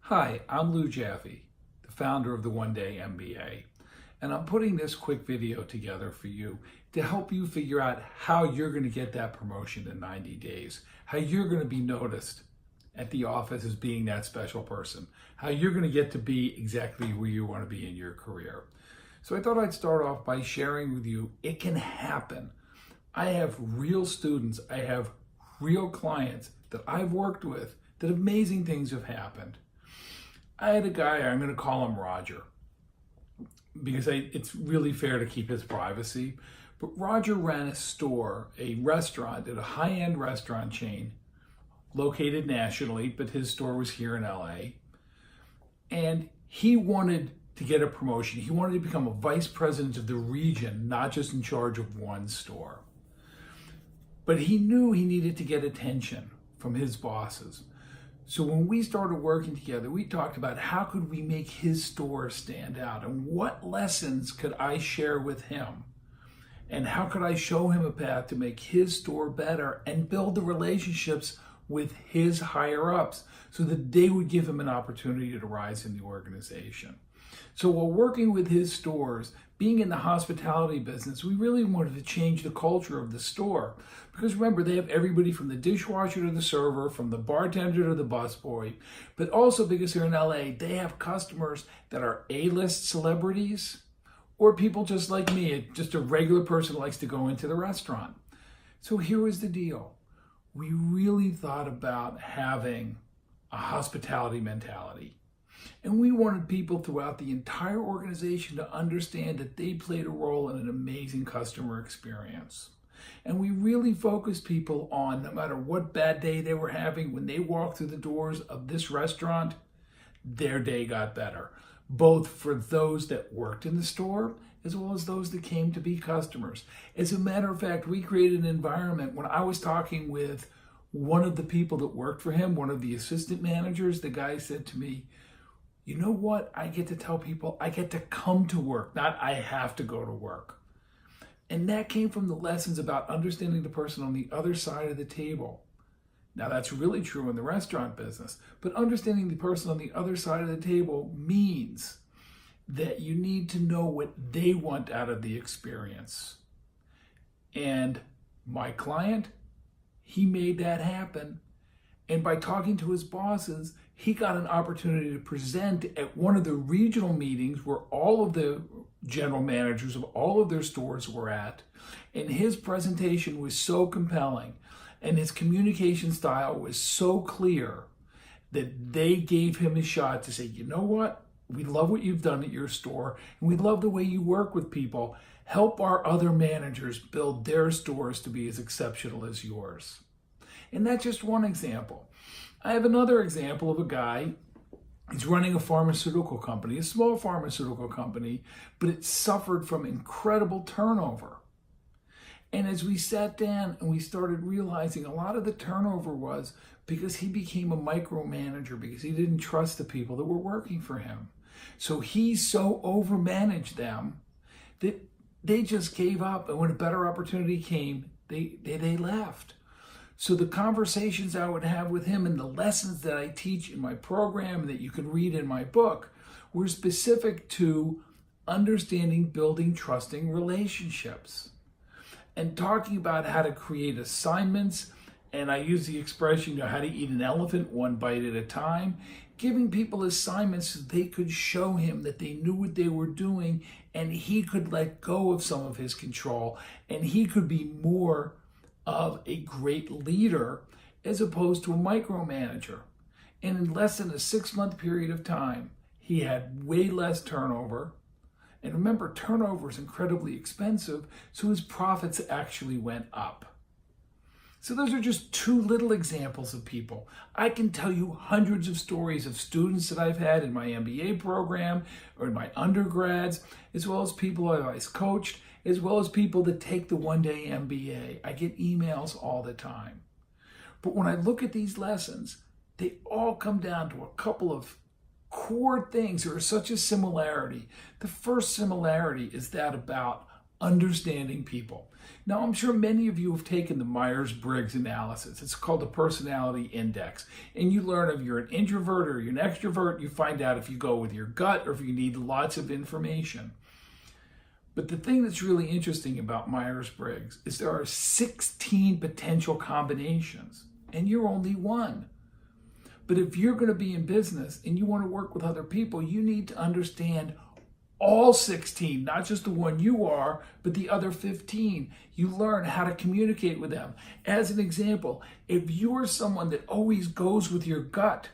Hi, I'm Lou Jaffe, the founder of the One Day MBA, and I'm putting this quick video together for you to help you figure out how you're going to get that promotion in 90 days, how you're going to be noticed at the office as being that special person, how you're going to get to be exactly where you want to be in your career. So I thought I'd start off by sharing with you, it can happen. I have real students, I have real clients that I've worked with that amazing things have happened. I had a guy, I'm going to call him Roger, because it's really fair to keep his privacy. But Roger ran a store, a restaurant at a high-end restaurant chain located nationally, but his store was here in LA. And he wanted to get a promotion. He wanted to become a vice president of the region, not just in charge of one store. But he knew he needed to get attention from his bosses. So when we started working together, we talked about how could we make his store stand out and what lessons could I share with him and how could I show him a path to make his store better and build the relationships with his higher ups so that they would give him an opportunity to rise in the organization. So while working with his stores, being in the hospitality business, we really wanted to change the culture of the store. Because remember, they have everybody from the dishwasher to the server, from the bartender to the busboy, but also because they're in LA, they have customers that are A-list celebrities or people just like me, just a regular person who likes to go into the restaurant. So here was the deal. We really thought about having a hospitality mentality. And we wanted people throughout the entire organization to understand that they played a role in an amazing customer experience. And we really focused people on, no matter what bad day they were having, when they walked through the doors of this restaurant, their day got better, both for those that worked in the store as well as those that came to be customers. As a matter of fact, we created an environment. When I was talking with one of the people that worked for him, one of the assistant managers, the guy said to me, "You know what? I get to tell people I get to come to work, not I have to go to work." And that came from the lessons about understanding the person on the other side of the table. Now that's really true in the restaurant business, but understanding the person on the other side of the table means that you need to know what they want out of the experience. And my client, he made that happen. And by talking to his bosses, he got an opportunity to present at one of the regional meetings where all of the general managers of all of their stores were at. And his presentation was so compelling and his communication style was so clear that they gave him a shot to say, "You know what? We love what you've done at your store and we love the way you work with people. Help our other managers build their stores to be as exceptional as yours." And that's just one example. I have another example of a guy. He's running a pharmaceutical company, a small pharmaceutical company, but it suffered from incredible turnover. And as we sat down and we started realizing a lot of the turnover was because he became a micromanager, because he didn't trust the people that were working for him. So he so overmanaged them that they just gave up. And when a better opportunity came, they left. So the conversations I would have with him and the lessons that I teach in my program and that you can read in my book were specific to understanding, building, trusting relationships and talking about how to create assignments. And I use the expression, how to eat an elephant one bite at a time, giving people assignments so they could show him that they knew what they were doing and he could let go of some of his control and he could be more of a great leader as opposed to a micromanager. And in less than a 6-month period of time, he had way less turnover. And remember, turnover is incredibly expensive, so his profits actually went up. So those are just two little examples of people. I can tell you hundreds of stories of students that I've had in my MBA program or in my undergrads, as well as people I've coached, as well as people that take the One Day MBA. I get emails all the time. But when I look at these lessons, they all come down to a couple of core things. There is such a similarity. The first similarity is that about understanding people. Now, I'm sure many of you have taken the Myers-Briggs analysis. It's called the personality index. And you learn if you're an introvert or you're an extrovert. You find out if you go with your gut or if you need lots of information. But the thing that's really interesting about Myers-Briggs is there are 16 potential combinations, and you're only one. But if you're going to be in business and you want to work with other people, you need to understand all 16, not just the one you are, but the other 15. You learn how to communicate with them. As an example, if you're someone that always goes with your gut,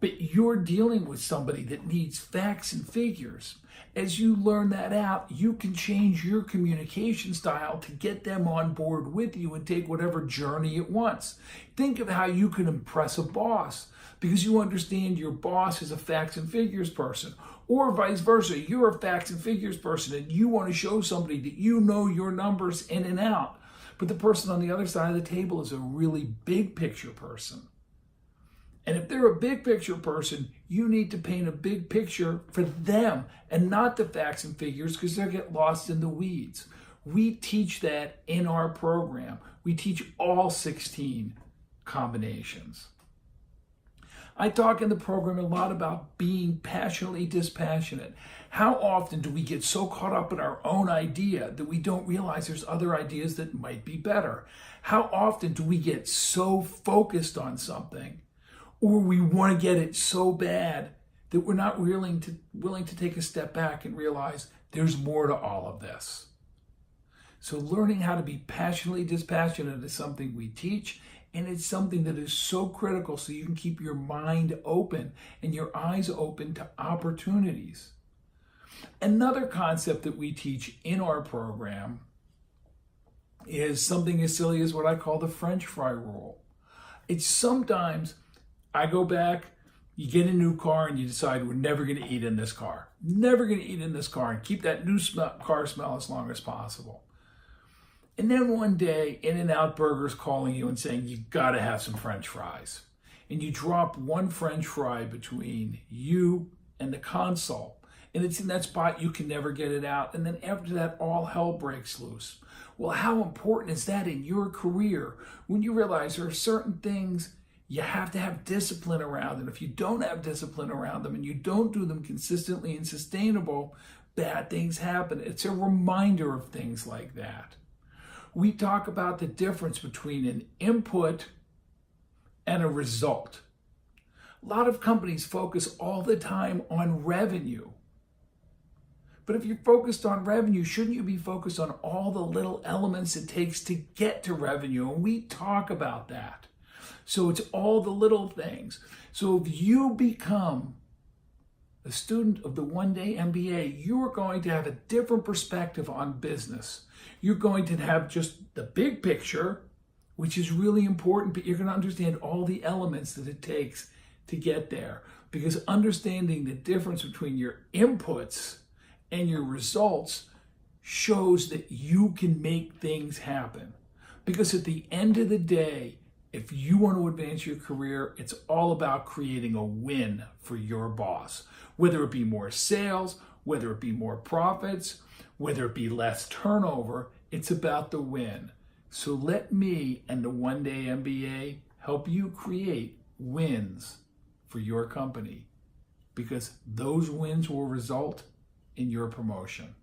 but you're dealing with somebody that needs facts and figures, as you learn that out, you can change your communication style to get them on board with you and take whatever journey it wants. Think of how you can impress a boss because you understand your boss is a facts and figures person, or vice versa. You're a facts and figures person and you want to show somebody that you know your numbers in and out, but the person on the other side of the table is a really big picture person. And if they're a big picture person, you need to paint a big picture for them and not the facts and figures because they'll get lost in the weeds. We teach that in our program. We teach all 16 combinations. I talk in the program a lot about being passionately dispassionate. How often do we get so caught up in our own idea that we don't realize there's other ideas that might be better? How often do we get so focused on something, or we want to get it so bad that we're not willing to take a step back and realize there's more to all of this? So learning how to be passionately dispassionate is something we teach, and it's something that is so critical so you can keep your mind open and your eyes open to opportunities. Another concept that we teach in our program is something as silly as what I call the French fry rule. It's sometimes I go back, you get a new car and you decide we're never going to eat in this car. Never going to eat in this car and keep that new car smell as long as possible. And then one day, In-N-Out Burger's calling you and saying, you got to have some French fries. And you drop one French fry between you and the console. And it's in that spot, you can never get it out. And then after that, all hell breaks loose. Well, how important is that in your career when you realize there are certain things you have to have discipline around, and if you don't have discipline around them and you don't do them consistently and sustainable, bad things happen. It's a reminder of things like that. We talk about the difference between an input and a result. A lot of companies focus all the time on revenue. But if you're focused on revenue, shouldn't you be focused on all the little elements it takes to get to revenue? And we talk about that. So it's all the little things. So if you become a student of the One Day MBA, you're going to have a different perspective on business. You're going to have just the big picture, which is really important, but you're going to understand all the elements that it takes to get there. Because understanding the difference between your inputs and your results shows that you can make things happen. Because at the end of the day, if you want to advance your career, it's all about creating a win for your boss. Whether it be more sales, whether it be more profits, whether it be less turnover, it's about the win. So let me and the One Day MBA help you create wins for your company, because those wins will result in your promotion.